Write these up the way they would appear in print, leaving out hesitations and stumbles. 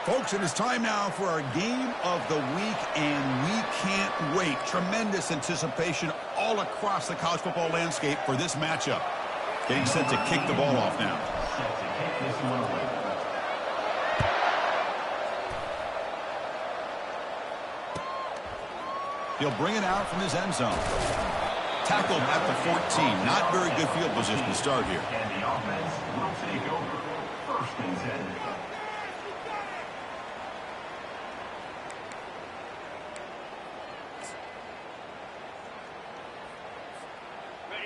Folks, it is time now for our game of the week, and we can't wait. Tremendous anticipation all across the college football landscape for this matchup. Getting set to kick the ball off now. He'll bring it out from his end zone. Tackled at the 14. Not very good field position to start here. And the offense will take over. First and 10.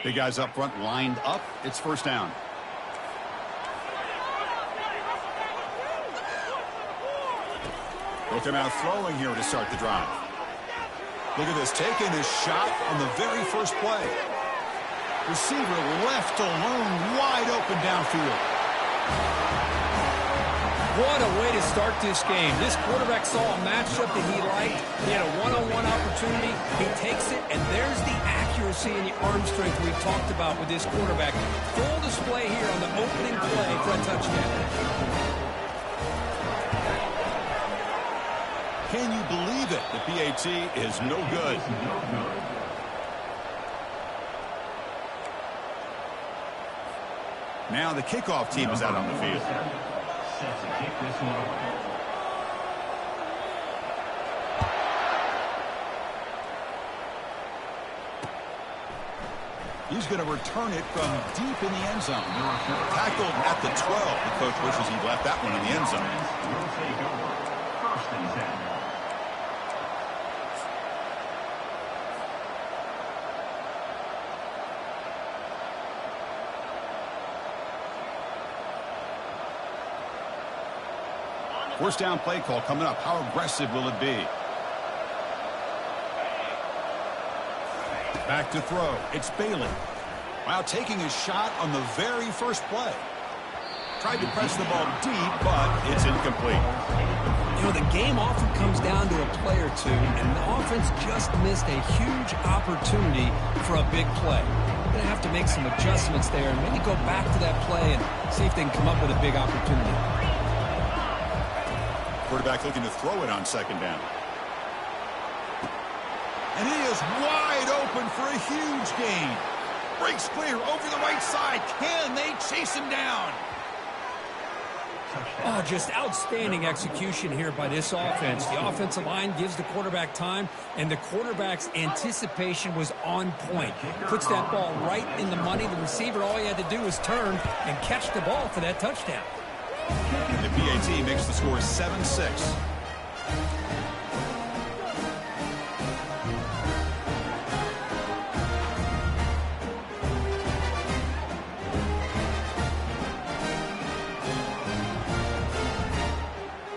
Big guys up front lined up. It's first down. Both them out throwing here to start the drive. Look at this, taking his shot on the very first play. Receiver left alone, wide open downfield. What a way to start this game. This quarterback saw a matchup that he liked. He had a one-on-one opportunity. He takes it, and there's the accuracy and the arm strength we've talked about with this quarterback. Full display here on the opening play for a touchdown. Can you believe it? The PAT is no good. Now the kickoff team is out on the field. Set to kick this one away. He's going to return it from deep in the end zone. Tackled at the 12. The coach wishes he left that one in the end zone. Will take over. First and 10. First down play call coming up. How aggressive will it be? Back to throw. It's Bailey. Wow, taking a shot on the very first play. Tried to press the ball deep, but it's incomplete. You know, the game often comes down to a play or two, and the offense just missed a huge opportunity for a big play. They're going to have to make some adjustments there and maybe go back to that play and see if they can come up with a big opportunity. Quarterback looking to throw it on second down. And he is wide open for a huge gain. Breaks clear over the right side. Can they chase him down? Oh, just outstanding execution here by this offense. The offensive line gives the quarterback time, and the quarterback's anticipation was on point. Puts that ball right in the money. The receiver, all he had to do was turn and catch the ball for that touchdown. The PAT makes the score 7-6.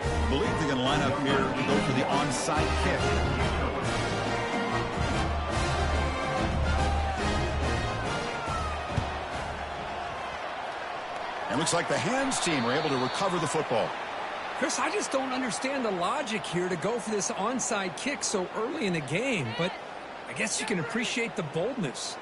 I believe they're going to line up here to go for the onside kick. And looks like the hands team were able to recover the football. Chris, I just don't understand the logic here to go for this onside kick so early in the game, but I guess you can appreciate the boldness.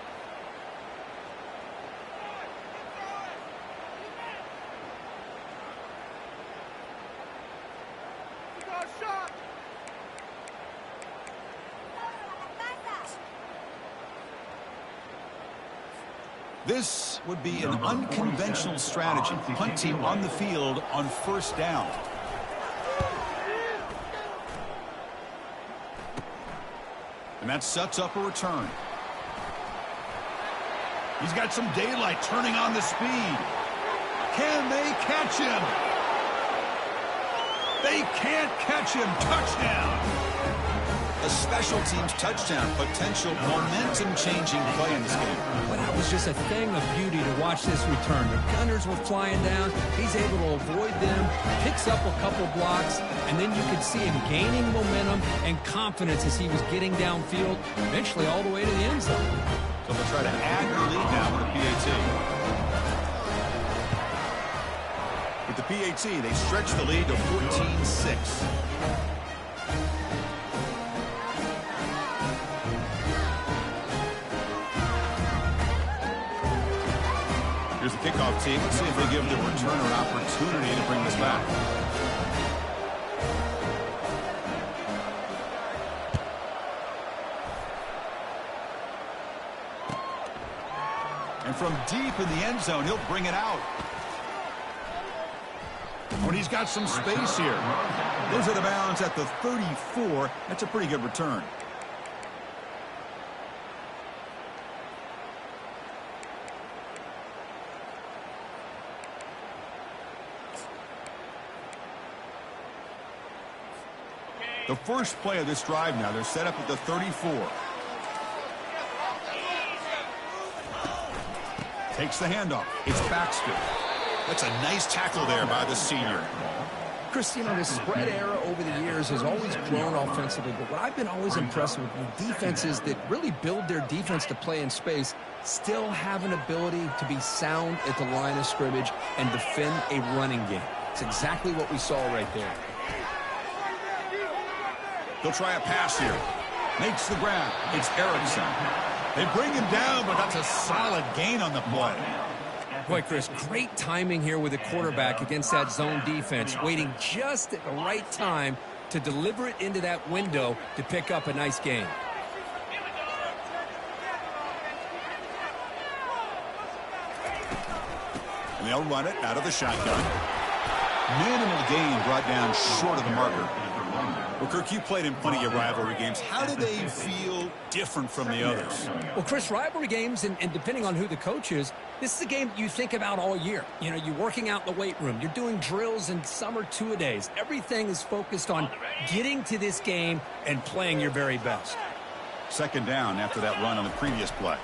This would be an unconventional strategy. Punt team on the field on first down. And that sets up a return. He's got some daylight turning on the speed. Can they catch him? They can't catch him. Touchdown. A special teams touchdown, potential momentum-changing play in this game. But that was just a thing of beauty to watch this return. The Gunners were flying down. He's able to avoid them, picks up a couple blocks, and then you could see him gaining momentum and confidence as he was getting downfield, eventually all the way to the end zone. So they'll try to add their lead now with the PAT. With the PAT, they stretch the lead to 14-6. Here's the kickoff team. Let's see if they give the returner an opportunity to bring this back. And from deep in the end zone, he'll bring it out. When he's got some space here. Goes out of bounds at the 34. That's a pretty good return. The first play of this drive now, they're set up at the 34. Takes the handoff. It's Baxter. That's a nice tackle there by the senior. Chris, you know, the spread era over the years has always grown offensively, but what I've been always impressed with defenses that really build their defense to play in space still have an ability to be sound at the line of scrimmage and defend a running game. It's exactly what we saw right there. He'll try a pass here. Makes the grab. It's Erickson. They bring him down, but that's a solid gain on the play. Boy, Chris, great timing here with the quarterback against that zone defense, waiting just at the right time to deliver it into that window to pick up a nice gain. And they'll run it out of the shotgun. Minimal gain brought down short of the marker. Well, Kirk, you played in plenty of rivalry games. How do they feel different from the others? Well, Chris, rivalry games, and depending on who the coach is, this is a game you think about all year. You know, you're working out in the weight room. You're doing drills and summer two-a-days. Everything is focused on getting to this game and playing your very best. Second down after that run on the previous play.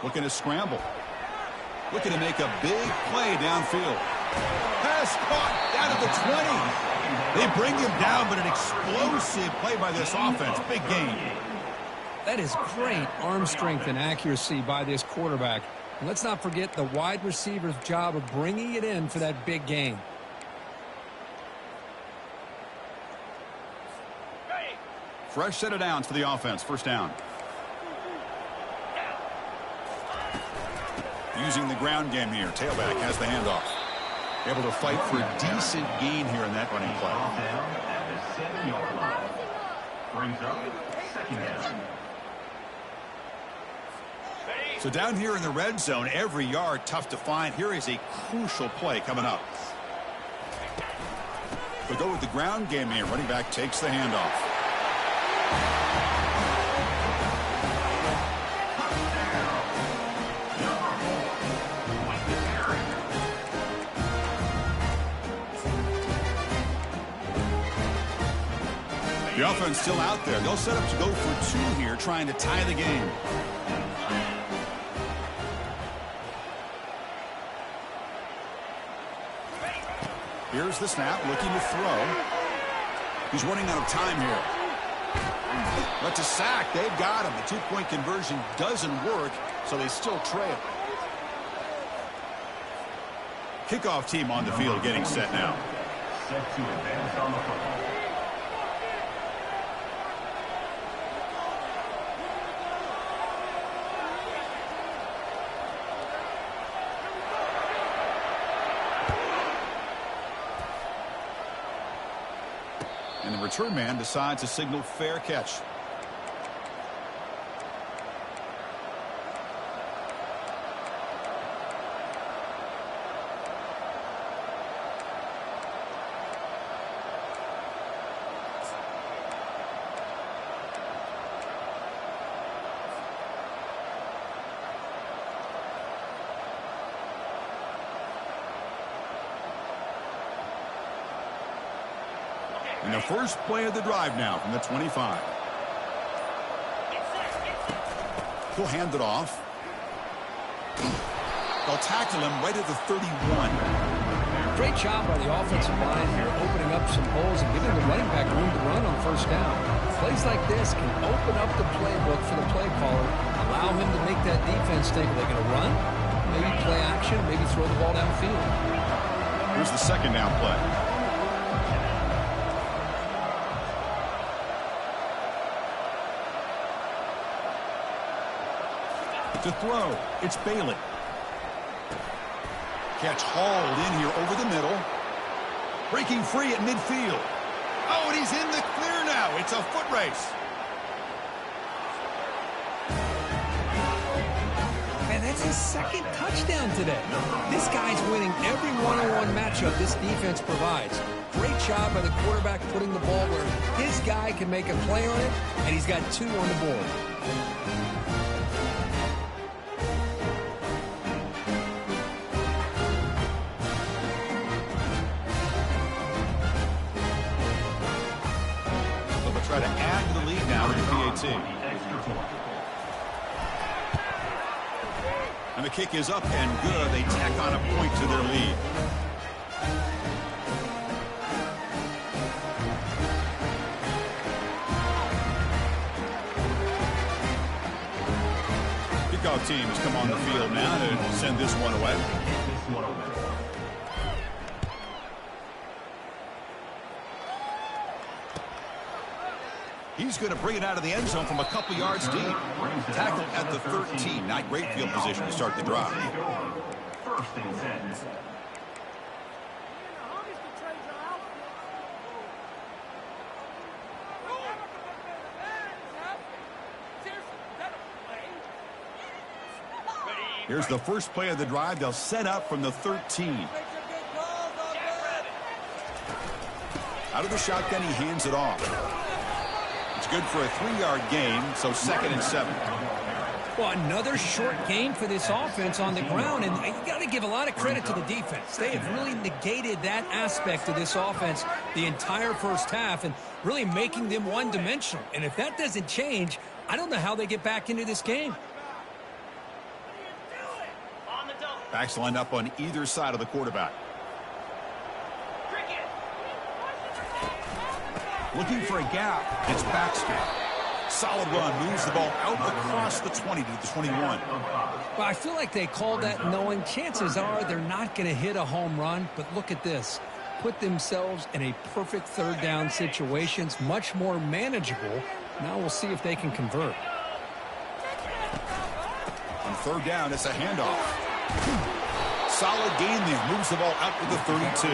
Looking to scramble. Looking to make a big play downfield. Pass caught down at the 20. They bring him down, but an explosive play by this offense. Big gain. That is great arm strength and accuracy by this quarterback. And let's not forget the wide receiver's job of bringing it in for that big gain. Fresh set of downs for the offense. First down. Using the ground game here. Tailback has the handoff. Able to fight for a decent gain here in that running play. Down at the 7-yard line. Brings up second down. So down here in the red zone, every yard tough to find. Here is a crucial play coming up. We go with the ground game here. Running back takes the handoff. The offense still out there. They'll set up to go for two here, trying to tie the game. Here's the snap, looking to throw. He's running out of time here. But to sack, they've got him. The two-point conversion doesn't work, so they still trail. Kickoff team on the field getting set now. Set to advance on the football. And the return man decides to signal fair catch. And the first play of the drive now from the 25. He'll hand it off. They'll tackle him right at the 31. Great job by the offensive line here, opening up some holes and giving the running back room to run on first down. Plays like this can open up the playbook for the play caller, allow him to make that defense think, are they going to run? Maybe play action, maybe throw the ball downfield. Here's the second down play. To throw, it's Bailey. Catch hauled in here over the middle. Breaking free at midfield. Oh, and he's in the clear now. It's a foot race. that's his second touchdown today. This guy's winning every one-on-one matchup this defense provides. Great job by the quarterback putting the ball where his guy can make a play on it, and he's got 2 on the board. They'll try to add to the lead now with the PAT. And the kick is up and good. They tack on a point to their lead. Kickoff team has come on the field now to send this one away. He's going to bring it out of the end zone from a couple yards deep. Tackled at the 13. Not great field position to start the drive. First and 10. Here's the first play of the drive. They'll set up from the 13. Out of the shotgun, he hands it off. It's good for a 3-yard gain, so 2nd and 7. Well, another short game for this offense on the ground, and you got to give a lot of credit to the defense. They have really negated that aspect of this offense the entire first half and really making them one-dimensional. And if that doesn't change, I don't know how they get back into this game. Backs lined up on either side of the quarterback. Looking for a gap. It's Baxter. Solid run. Moves the ball out across the 20 to the 21. Well, I feel like they called that knowing chances are they're not going to hit a home run. But look at this. Put themselves in a perfect third down situation. It's much more manageable. Now we'll see if they can convert. On third down, it's a handoff. Solid gain there. Moves the ball out to the 32.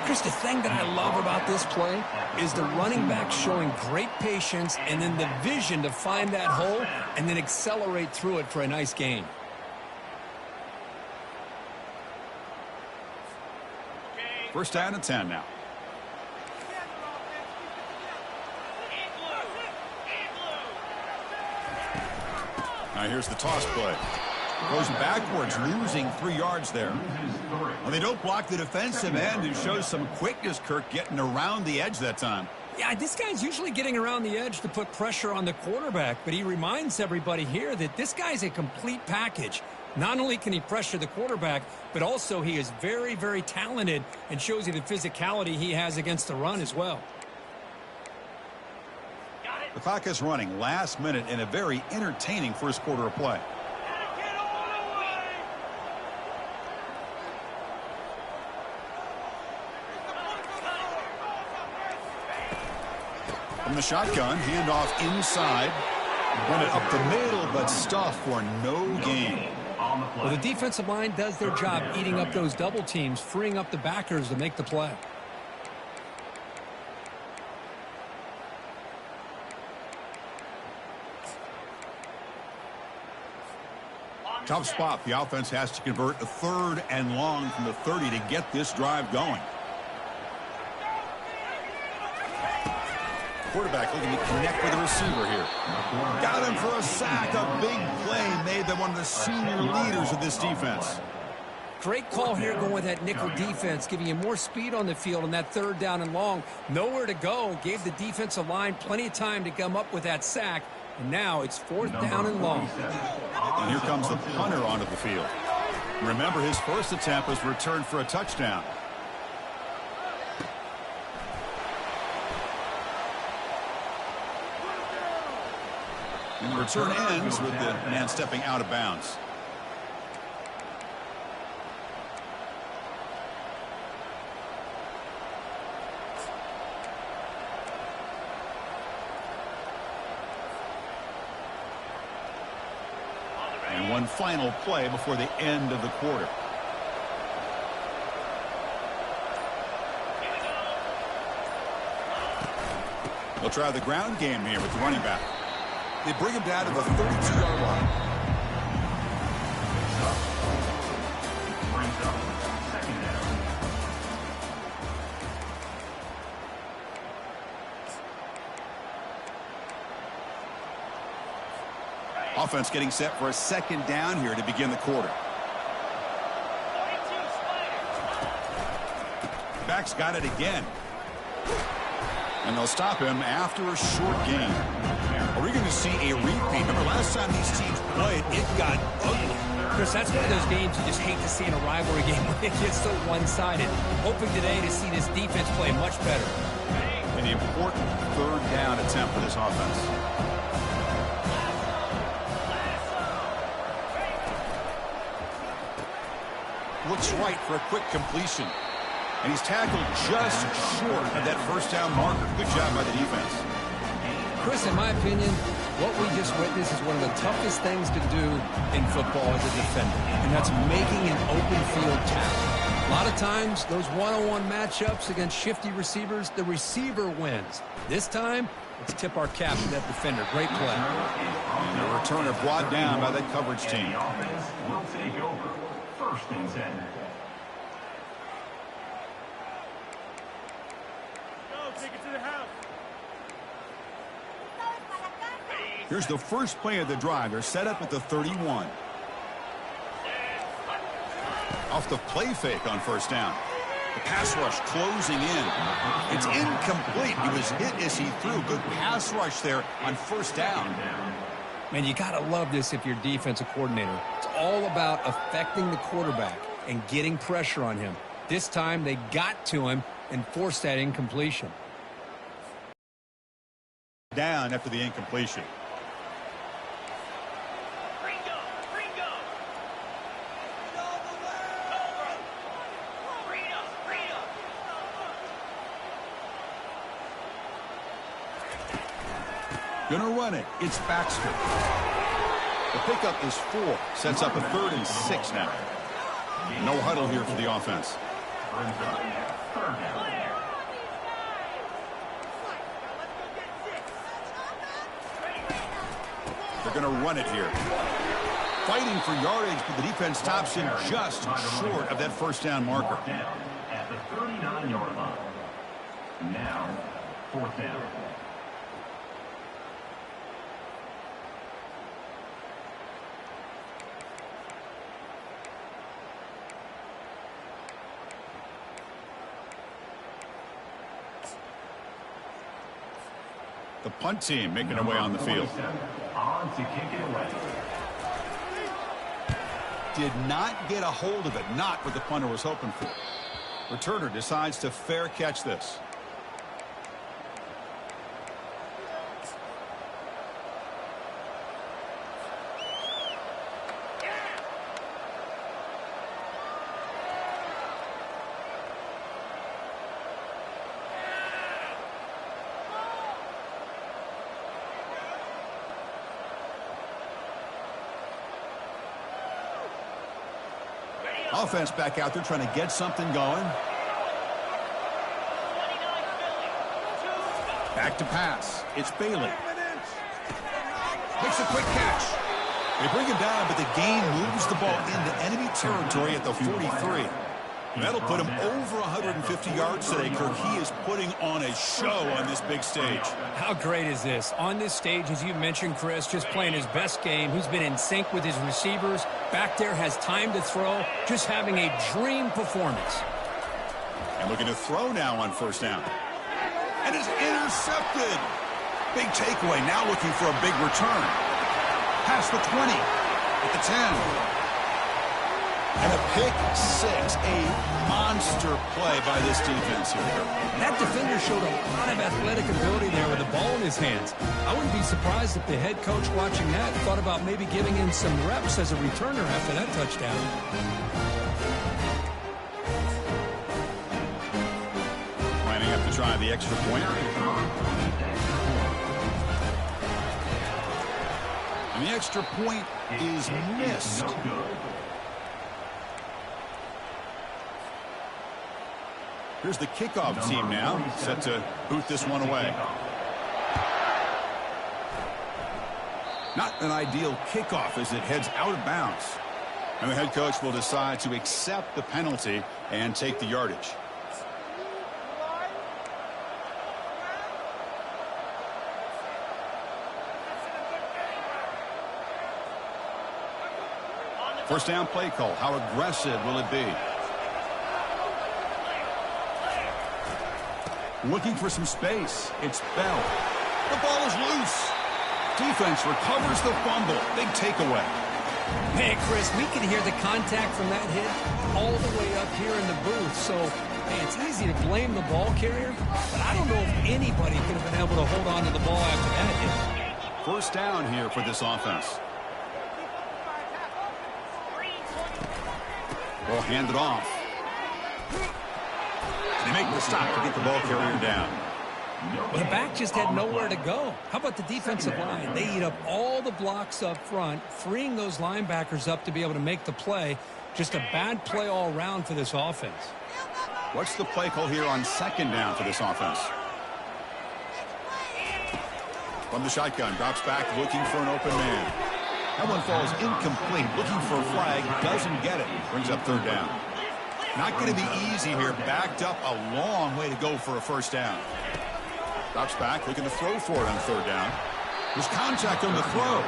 Chris, the thing that I love about this play is the running back showing great patience and then the vision to find that hole and then accelerate through it for a nice gain. First down and 10 now. Now here's the toss play. Goes backwards, losing 3 yards there. Well, they don't block the defensive end, who shows some quickness, Kirk, getting around the edge that time. Yeah, this guy's usually getting around the edge to put pressure on the quarterback, but he reminds everybody here that this guy's a complete package. Not only can he pressure the quarterback, but also he is very, very talented and shows you the physicality he has against the run as well. The clock is running last minute in a very entertaining first quarter of play. From the shotgun, handoff inside. Run it up the middle, but stuffed for no gain. Well, the defensive line does their job eating up those double teams, freeing up the backers to make the play. Tough spot. The offense has to convert a third and long from the 30 to get this drive going. Quarterback looking to connect with the receiver here. Got him for a sack. A big play made by one of the senior leaders of this defense. Great call here going with that nickel defense, giving you more speed on the field on that third down and long. Nowhere to go. Gave the defensive line plenty of time to come up with that sack. And now it's fourth down and long. And here comes the punter onto the field. Remember, his first attempt was returned for a touchdown. And the return ends with the man stepping out of bounds. And one final play before the end of the quarter. They'll try the ground game here with the running back. They bring him down to the 32-yard line. Brings up second down. Offense getting set for a second down here to begin the quarter. Back's got it again. And they'll stop him after a short gain. Are we going to see a repeat? Remember, last time these teams played, it got ugly. Chris, that's one of those games you just hate to see in a rivalry game when it gets so one-sided. Hoping today to see this defense play much better. And the important third down attempt for this offense. Looks right for a quick completion. And he's tackled just short of that first down marker. Good job by the defense. Chris, in my opinion, what we just witnessed is one of the toughest things to do in football as a defender, and that's making an open field tackle. A lot of times, those one-on-one matchups against shifty receivers, the receiver wins. This time, let's tip our cap to that defender. Great play. And the returner brought down by that coverage team. The offense will take over. First and 10. Here's the first play of the drive. They're set up at the 31. Off the play fake on first down. The pass rush closing in. It's incomplete. He was hit as he threw. Good pass rush there on first down. Man, you got to love this if you're a defensive coordinator. It's all about affecting the quarterback and getting pressure on him. This time, they got to him and forced that incompletion. Down after the incompletion. Gonna run it. It's Baxter. The pickup is 4. Sets up a 3rd and 6 now. No huddle here for the offense. They're gonna run it here. Fighting for yardage, but the defense stops him just short of that first down marker. At the 39-yard line. Now, fourth down. The punt team making their way on the field. On to kick it away. Did not get a hold of it. Not what the punter was hoping for. Returner decides to fair catch this. Offense back out there trying to get something going. Back to pass. It's Bailey. Makes a quick catch. They bring him down, but the gain moves the ball into enemy territory at the 43. That'll put him over 150 yards today, Kirk. He is putting on a show on this big stage. How great is this? On this stage, as you mentioned, Chris, just playing his best game. He's been in sync with his receivers. Back there, has time to throw. Just having a dream performance. And looking to throw now on first down. And it's intercepted. Big takeaway. Now looking for a big return. Past the 20. At the 10. And a pick 6, a monster play by this defense here. That defender showed a lot of athletic ability there with the ball in his hands. I wouldn't be surprised if the head coach watching that thought about maybe giving him some reps as a returner after that touchdown. Lining up to try the extra point. And the extra point is missed. Here's the kickoff team now, set to boot this one away. Not an ideal kickoff as it heads out of bounds. And the head coach will decide to accept the penalty and take the yardage. First down play call. How aggressive will it be? Looking for some space. It's Bell. The ball is loose. Defense recovers the fumble. Big takeaway. Man, Chris, we can hear the contact from that hit all the way up here in the booth. So, hey, it's easy to blame the ball carrier, but I don't know if anybody could have been able to hold on to the ball after that hit. First down here for this offense. Ball handed off. They make the stop to get the ball carrier down. Well, the back just had nowhere to go. How about the defensive line? They eat up all the blocks up front, freeing those linebackers up to be able to make the play. Just a bad play all around for this offense. What's the play call here on second down for this offense? From the shotgun, drops back, looking for an open man. That one falls incomplete, looking for a flag, doesn't get it. Brings up third down. Not going to be easy here, backed up a long way to go for a first down. Drops back, looking to throw for it on third down. There's contact on the throw.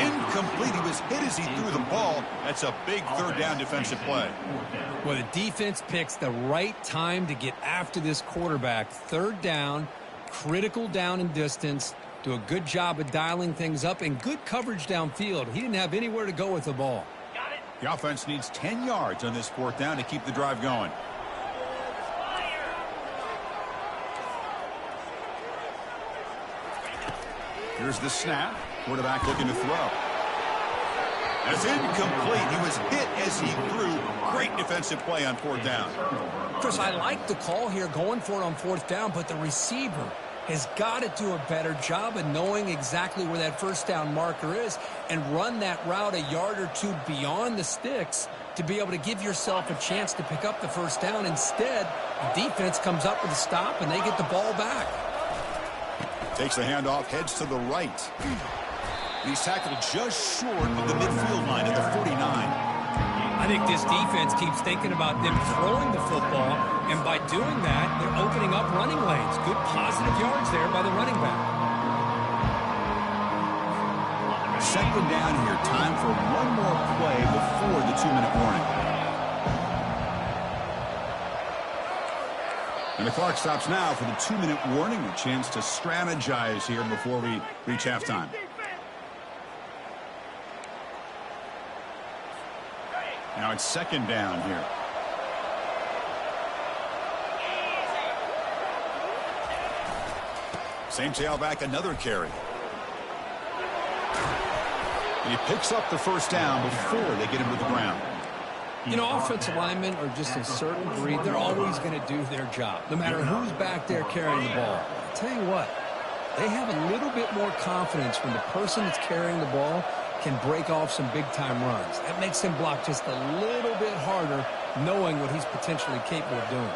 Incomplete. He was hit as he threw the ball. That's a big third down defensive play. Well, the defense picks the right time to get after this quarterback. Third down, critical down and distance. Do a good job of dialing things up and good coverage downfield. He didn't have anywhere to go with the ball. The offense needs 10 yards on this fourth down to keep the drive going. Here's the snap. Quarterback looking to throw. That's incomplete. He was hit as he threw. Great defensive play on fourth down. Chris, I like the call here going for it on fourth down, but the receiver has got to do a better job of knowing exactly where that first down marker is and run that route a yard or two beyond the sticks to be able to give yourself a chance to pick up the first down. Instead, the defense comes up with a stop and they get the ball back. Takes the handoff, heads to the right. He's tackled just short of the midfield line at the 49. I think this defense keeps thinking about them throwing the football, and by doing that, they're opening up running lanes. Good positive yards there by the running back. Second down here. Time for one more play before the 2-minute warning. And the clock stops now for the 2-minute warning. A chance to strategize here before we reach halftime. Now it's second down here. Same tailback, another carry. And he picks up the first down before they get him to the ground. You know, offensive linemen are just a certain breed. They're always going to do their job, no matter who's back there carrying the ball. I'll tell you what, they have a little bit more confidence when the person that's carrying the ball can break off some big-time runs. That makes him block just a little bit harder, knowing what he's potentially capable of doing.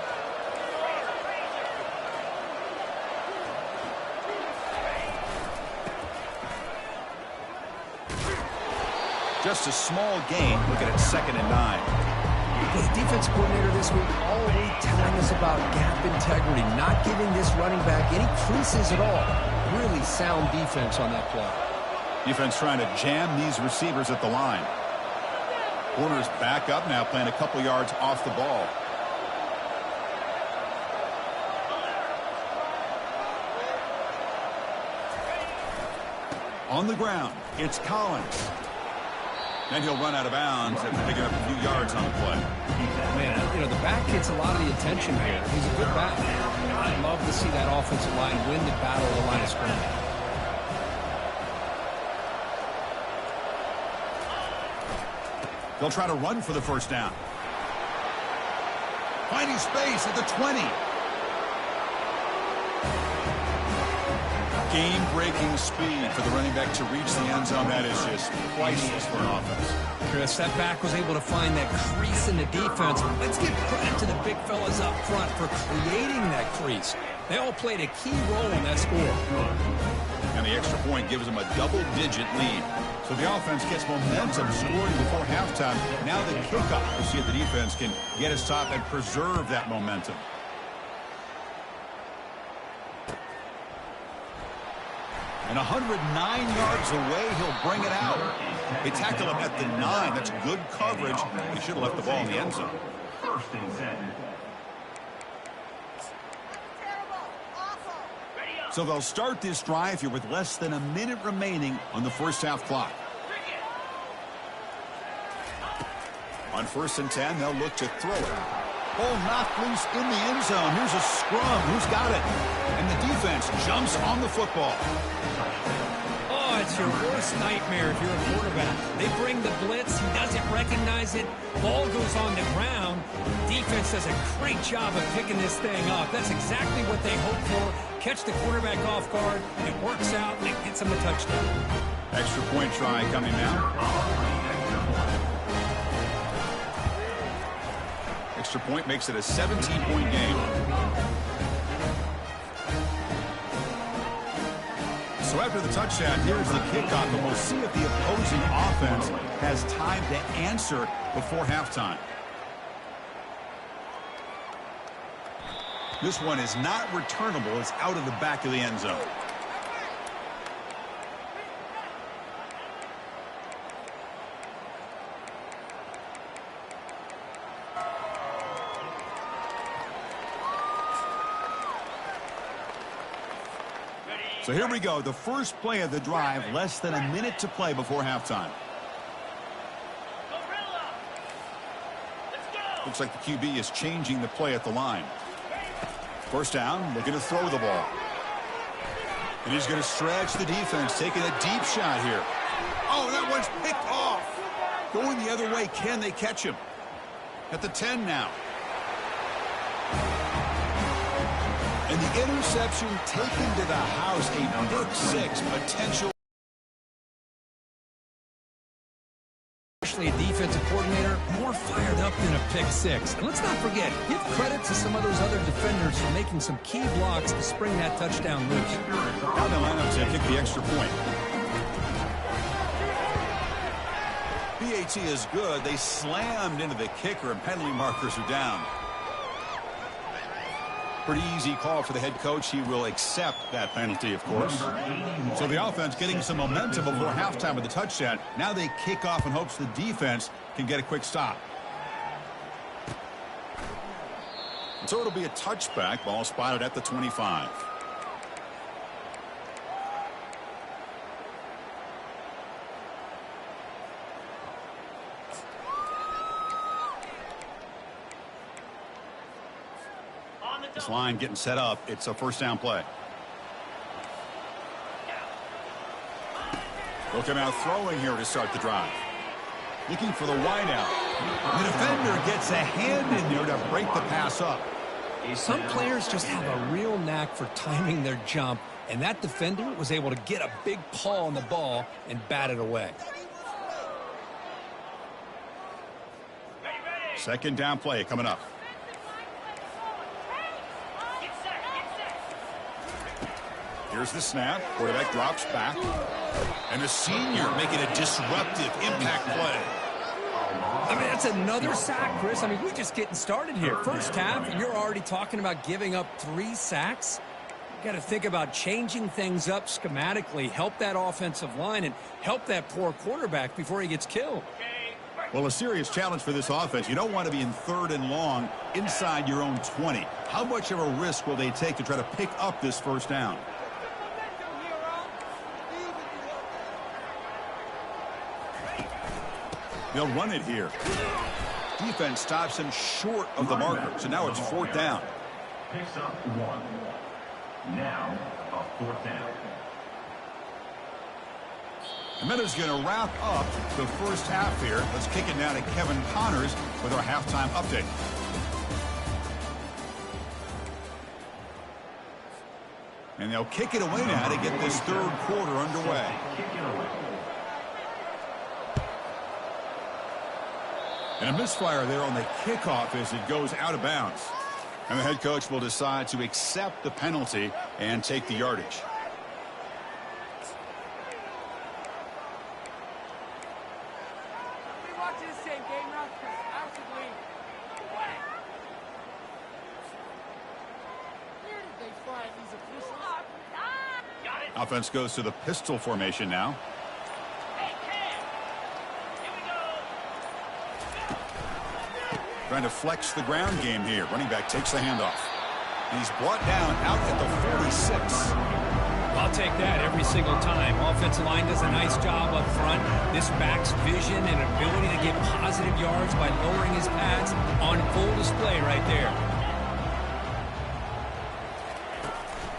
Just a small gain. Look at it, 2nd and 9. The defensive coordinator this week all week telling us about gap integrity, not giving this running back any creases at all. Really sound defense on that play. Defense trying to jam these receivers at the line. Corners back up now, playing a couple yards off the ball. On the ground, it's Collins. And he'll run out of bounds after picking up a few yards on the play. Man, you know, the back gets a lot of the attention here. He's a good back. I'd love to see that offensive line win the battle of the line of scrimmage. They'll try to run for the first down. Finding space at the 20. Game-breaking speed for the running back to reach the end zone. That is just priceless for an offense. Chris, that back was able to find that crease in the defense. Let's give credit to the big fellas up front for creating that crease. They all played a key role in that score. And the extra point gives them a double-digit lead. So the offense gets momentum scoring before halftime. Now the kickoff. We'll see if the defense can get a stop and preserve that momentum. And 109 yards away, he'll bring it out. They tackle him at the 9. That's good coverage. He should have left the ball in the end zone. First and 10. So they'll start this drive here with less than a minute remaining on the first half clock. On 1st and 10, they'll look to throw it. Ball knocked loose in the end zone. Here's a scrum. Who's got it? And the defense jumps on the football. Oh, it's your worst nightmare if you're a quarterback. They bring the blitz. He doesn't recognize it. Ball goes on the ground. Defense does a great job of picking this thing up. That's exactly what they hope for. Catch the quarterback off guard. It works out, and it gets them a touchdown. Extra point try coming now. Extra point makes it a 17-point game. So after the touchdown, here's the kickoff, and we'll see if the opposing offense has time to answer before halftime. This one is not returnable. It's out of the back of the end zone. So here we go, the first play of the drive, less than a minute to play before halftime. Looks like the QB is changing the play at the line. First down, looking to throw the ball. And he's going to stretch the defense, taking a deep shot here. Oh, that one's picked off. Going the other way, can they catch him? At the 10 now. And the interception taken to the house, a pick six potential. Especially a defensive coordinator, more fired up than a pick six. And let's not forget, give credit to some of those other defenders for making some key blocks to spring that touchdown loose. Now they line up to kick the extra point. BAT is good. They slammed into the kicker, and penalty markers are down. Pretty easy call for the head coach. He will accept that penalty, of course. So the offense getting some momentum before halftime with the touchdown. Now they kick off in hopes the defense can get a quick stop. So it'll be a touchback. Ball spotted at the 25. This line getting set up. It's a first down play. Looking out throwing here to start the drive. Looking for the wideout. The defender gets a hand in there to break the pass up. Some players just have a real knack for timing their jump, and that defender was able to get a big paw on the ball and bat it away. Second down play coming up. Here's the snap. Quarterback drops back. And the senior making a disruptive impact play. I mean, that's another sack, Chris. I mean, we're just getting started here. First half, and you're already talking about giving up 3 sacks. You got to think about changing things up schematically, help that offensive line, and help that poor quarterback before he gets killed. Well, a serious challenge for this offense. You don't want to be in 3rd and long inside your own 20. How much of a risk will they take to try to pick up this first down? They'll run it here. Defense stops him short of the marker, so now it's 4th down. Picks up 1. Now, a 4th down. And that is going to wrap up the first half here. Let's kick it down to Kevin Connors with our halftime update. And they'll kick it away now to get this 3rd quarter underway. And a misfire there on the kickoff as it goes out of bounds. And the head coach will decide to accept the penalty and take the yardage. Offense goes to the pistol formation now. Trying to flex the ground game here. Running back takes the handoff. He's brought down out at the 46. I'll take that every single time. Offensive line does a nice job up front. This back's vision and ability to get positive yards by lowering his pads on full display right there.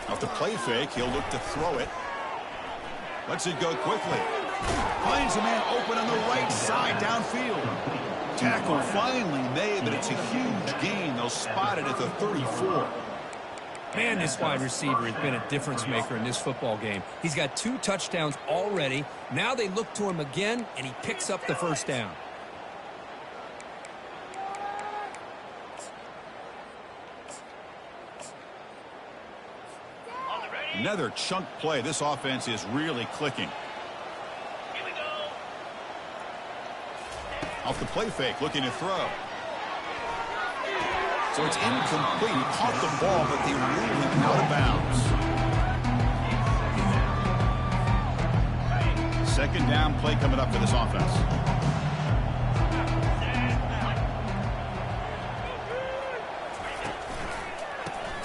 Off the play fake, he'll look to throw it. Lets it go quickly. Finds a man open on the right side downfield. Tackle finally made, but it's a huge gain. They'll spot it at the 34. Man, this wide receiver has been a difference maker in this football game. He's got 2 touchdowns already. Now they look to him again, and he picks up the first down. Another chunk play. This offense is really clicking. Off the play fake, looking to throw. So it's incomplete. He caught the ball, but they ruled him out of bounds. Second down play coming up for this offense.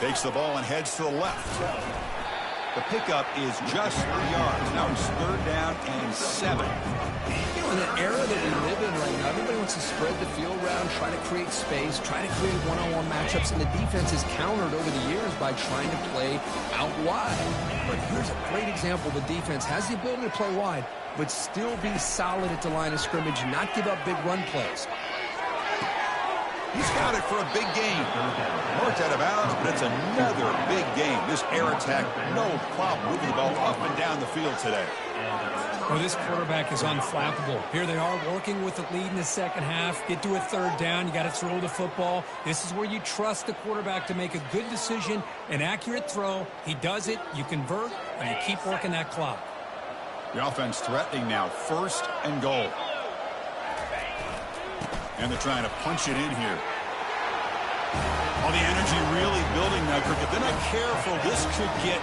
Takes the ball and heads to the left. The pickup is just 3 yards. Now it's 3rd down and 7. You know, in the era that we live in right now, everybody wants to spread the field around, try to create space, try to create one-on-one matchups, and the defense is countered over the years by trying to play out wide. But here's a great example. The defense has the ability to play wide, but still be solid at the line of scrimmage, not give up big run plays. He's got it for a big gain. Marked out of bounds, but it's another big gain. This air attack, no problem moving the ball up and down the field today. Well, this quarterback is unflappable. Here they are working with the lead in the second half. Get to a 3rd down. You got to throw the football. This is where you trust the quarterback to make a good decision, an accurate throw. He does it. You convert, and you keep working that clock. The offense threatening now, 1st and goal. And they're trying to punch it in here. All the energy really building now, Cricket. If they're not careful, this could get